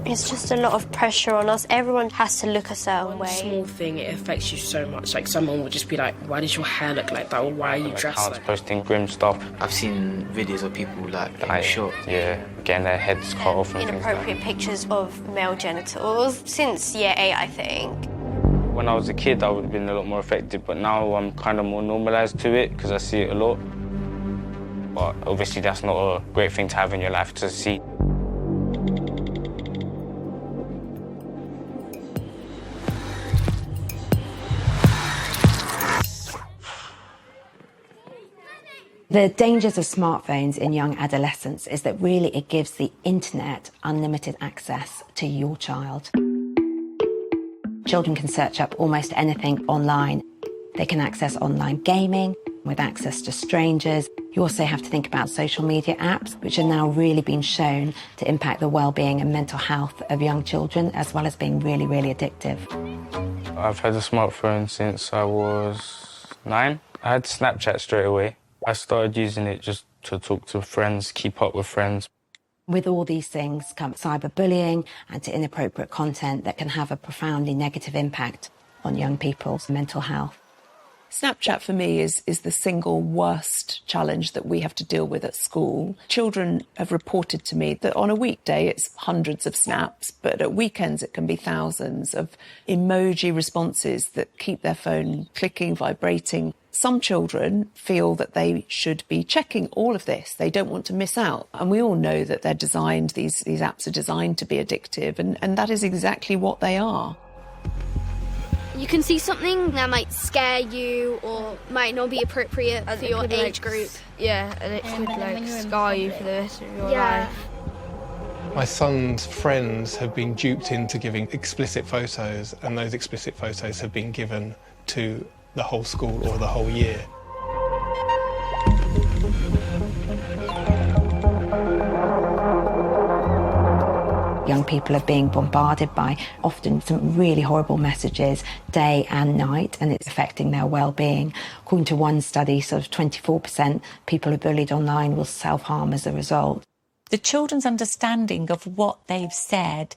It's just a lot of pressure on us. Everyone has to look a certain way. Small thing, it affects you so much. Like, someone would just be like, why does your hair look like that? Or why are you dressed like that? Posting grim stuff. I've seen videos of people like getting shot. Yeah, getting their heads cut off and things like that. Inappropriate pictures of male genitals since year 8, I think. When I was a kid, I would have been a lot more affected, but now I'm kind of more normalised to it because I see it a lot. But obviously that's not a great thing to have in your life to see. The dangers of smartphones in young adolescents is that really it gives the internet unlimited access to your child. Children can search up almost anything online. They can access online gaming with access to strangers. You also have to think about social media apps, which are now really being shown to impact the well-being and mental health of young children, as well as being really, really addictive. I've had a smartphone since I was 9. I had Snapchat straight away. I started using it just to talk to friends, keep up with friends. With all these things come cyberbullying and to inappropriate content that can have a profoundly negative impact on young people's mental health. Snapchat for me is the single worst challenge that we have to deal with at school. Children have reported to me that on a weekday it's hundreds of snaps, but at weekends it can be thousands of emoji responses that keep their phone clicking, vibrating. Some children feel that they should be checking all of this. They don't want to miss out. And we all know that they're designed, these apps are designed to be addictive, and that is exactly what they are. You can see something that might scare you or might not be appropriate for your age group. Yeah, and it could scar you for the rest of your life. My son's friends have been duped into giving explicit photos, and those explicit photos have been given to the whole school or the whole year. Young people are being bombarded by often some really horrible messages day and night, and it's affecting their well-being. According to one study, sort of 24% people who are bullied online will self-harm as a result. The children's understanding of what they've said,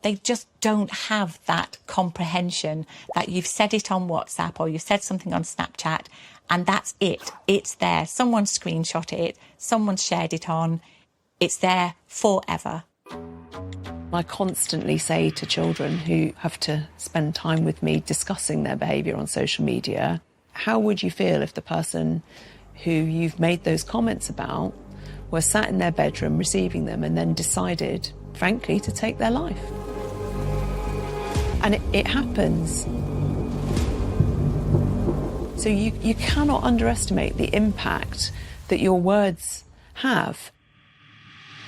they just don't have that comprehension that you've said it on WhatsApp or you've said something on Snapchat and that's it. It's there. Someone screenshot it. Someone shared it on. It's there forever. I constantly say to children who have to spend time with me discussing their behaviour on social media, how would you feel if the person who you've made those comments about were sat in their bedroom receiving them and then decided, frankly, to take their life? And it happens. So you cannot underestimate the impact that your words have.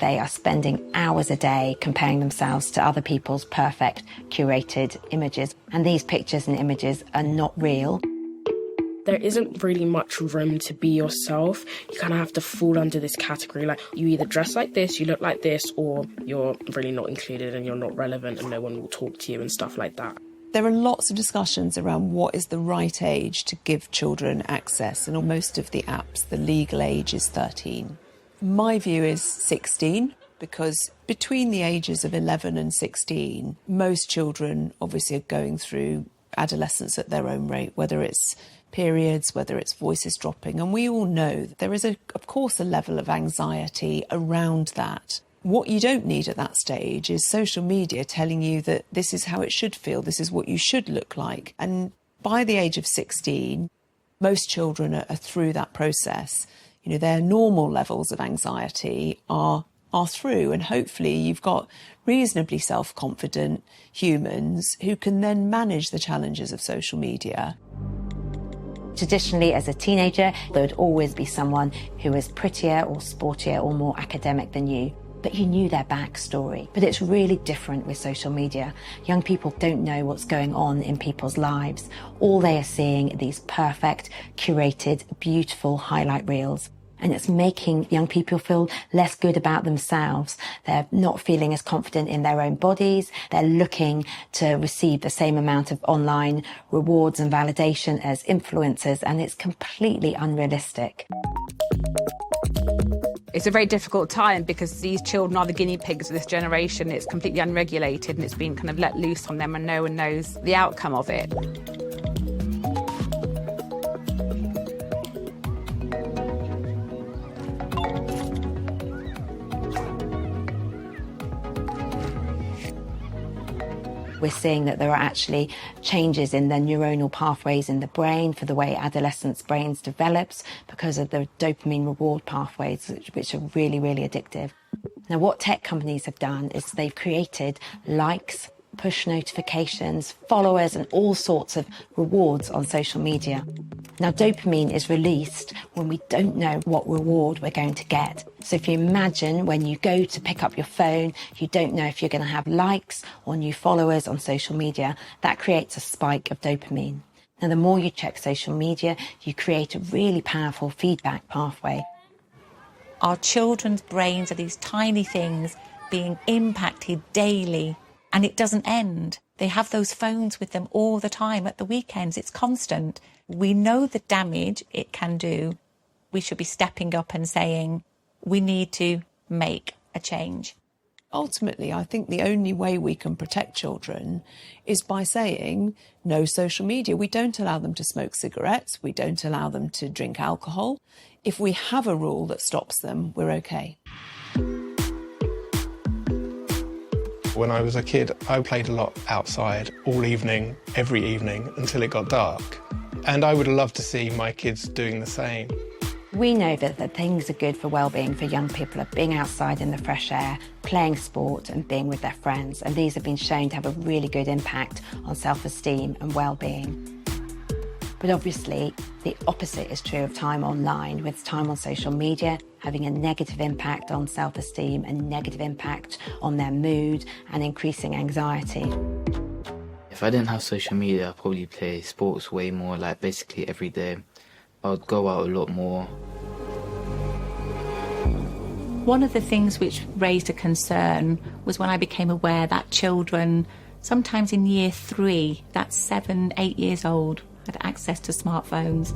They are spending hours a day comparing themselves to other people's perfect, curated images. And these pictures and images are not real. There isn't really much room to be yourself. You kind of have to fall under this category. Like, you either dress like this, you look like this, or you're really not included and you're not relevant and no one will talk to you and stuff like that. There are lots of discussions around what is the right age to give children access, and on most of the apps, the legal age is 13. My view is 16, because between the ages of 11 and 16, most children obviously are going through adolescence at their own rate, whether it's periods, whether it's voices dropping. And we all know that there is, of course, a level of anxiety around that. What you don't need at that stage is social media telling you that this is how it should feel, this is what you should look like. And by the age of 16, most children are through that process. You know, their normal levels of anxiety are through, and hopefully you've got reasonably self-confident humans who can then manage the challenges of social media. Traditionally, as a teenager, there would always be someone who was prettier or sportier or more academic than you, but you knew their backstory. But it's really different with social media. Young people don't know what's going on in people's lives. All they are seeing are these perfect, curated, beautiful highlight reels. And it's making young people feel less good about themselves. They're not feeling as confident in their own bodies. They're looking to receive the same amount of online rewards and validation as influencers, and it's completely unrealistic. It's a very difficult time because these children are the guinea pigs of this generation. It's completely unregulated and it's been kind of let loose on them and no one knows the outcome of it. We're seeing that there are actually changes in the neuronal pathways in the brain for the way adolescents' brains develops because of the dopamine reward pathways, which are really, really addictive. Now, what tech companies have done is they've created likes, push notifications, followers, and all sorts of rewards on social media. Now, dopamine is released when we don't know what reward we're going to get. So if you imagine when you go to pick up your phone, you don't know if you're going to have likes or new followers on social media, that creates a spike of dopamine. Now, the more you check social media, you create a really powerful feedback pathway. Our children's brains are these tiny things being impacted daily, and it doesn't end. They have those phones with them all the time at the weekends. It's constant. We know the damage it can do. We should be stepping up and saying, we need to make a change. Ultimately, I think the only way we can protect children is by saying no social media. We don't allow them to smoke cigarettes. We don't allow them to drink alcohol. If we have a rule that stops them, we're okay. When I was a kid, I played a lot outside all evening, every evening, until it got dark. And I would love to see my kids doing the same. We know that things are good for well-being for young people are being outside in the fresh air, playing sport and being with their friends. And these have been shown to have a really good impact on self-esteem and well-being. But obviously, the opposite is true of time online, with time on social media having a negative impact on self-esteem and negative impact on their mood and increasing anxiety. If I didn't have social media, I'd probably play sports way more, like basically every day. I would go out a lot more. One of the things which raised a concern was when I became aware that children, sometimes in year 3, that's 7, 8 years old, had access to smartphones.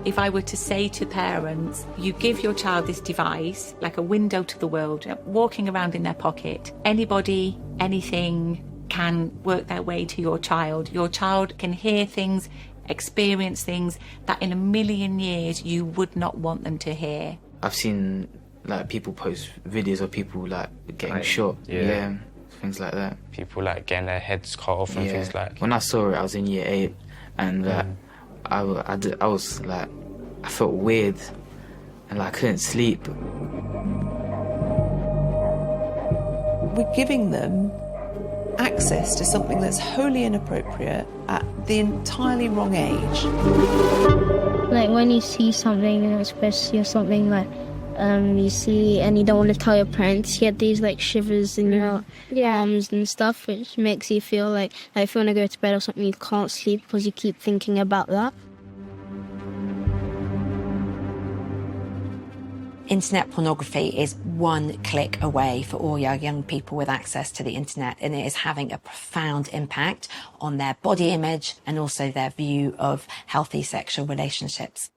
If I were to say to parents, you give your child this device, like a window to the world, walking around in their pocket, anybody, anything can work their way to your child. Your child can hear things, experience things that in a million years you would not want them to hear. I've seen like people post videos of people like getting shot, things like that. People like getting their heads cut off and things like. When I saw it, I was in year 8, and I was like, I felt weird, and like, I couldn't sleep. We're giving them access to something that's wholly inappropriate at the entirely wrong age. Like when you see something, especially or something like you see and you don't want to tell your parents, you get these like shivers in your arms and stuff, which makes you feel like if you want to go to bed or something, you can't sleep because you keep thinking about that. Internet pornography is one click away for all young people with access to the internet, and it is having a profound impact on their body image and also their view of healthy sexual relationships.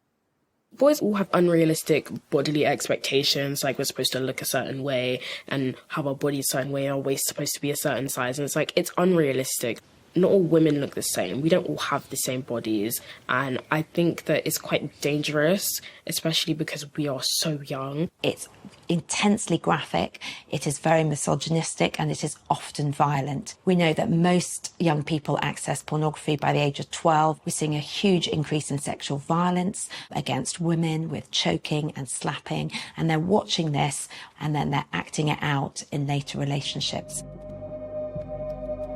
Boys all have unrealistic bodily expectations, like we're supposed to look a certain way and have our body a certain way, our waist supposed to be a certain size, and it's like, it's unrealistic. Not all women look the same. We don't all have the same bodies, and I think that it's quite dangerous, especially because we are so young. It's intensely graphic, it is very misogynistic, and it is often violent. We know that most young people access pornography by the age of 12. We're seeing a huge increase in sexual violence against women with choking and slapping, and they're watching this and then they're acting it out in later relationships.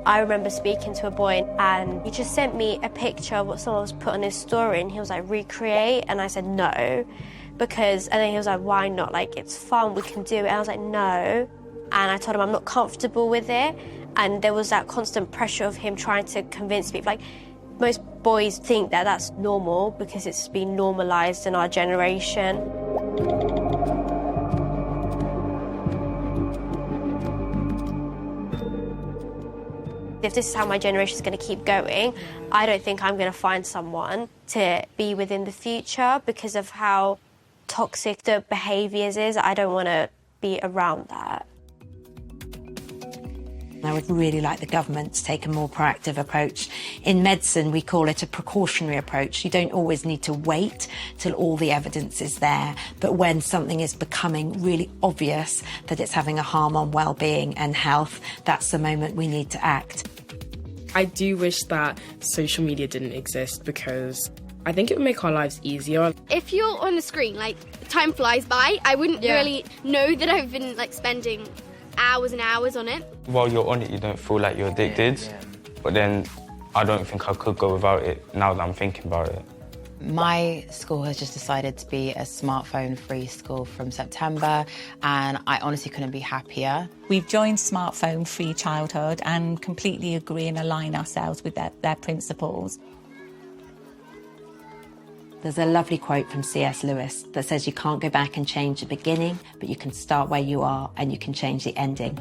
I remember speaking to a boy and he just sent me a picture of what someone was put on his story, and he was like, recreate, and I said no, and then he was like, why not, like, it's fun, we can do it, and I was like, no, and I told him I'm not comfortable with it, and there was that constant pressure of him trying to convince me, like, most boys think that that's normal because it's been normalised in our generation. if this is how my generation is going to keep going, I don't think I'm going to find someone to be with in the future because of how toxic the behaviours is. I don't want to be around that. I would really like the government to take a more proactive approach. In medicine, we call it a precautionary approach. You don't always need to wait till all the evidence is there, but when something is becoming really obvious that it's having a harm on well-being and health, that's the moment we need to act. I do wish that social media didn't exist because I think it would make our lives easier. If you're on the screen, like, time flies by. I wouldn't really know that I've been, like, spending hours and hours on it. While you're on it, you don't feel like you're addicted, but then I don't think I could go without it now that I'm thinking about it. My school has just decided to be a smartphone-free school from September, and I honestly couldn't be happier. We've joined Smartphone Free Childhood and completely agree and align ourselves with their principles. There's a lovely quote from C.S. Lewis that says you can't go back and change the beginning, but you can start where you are and you can change the ending.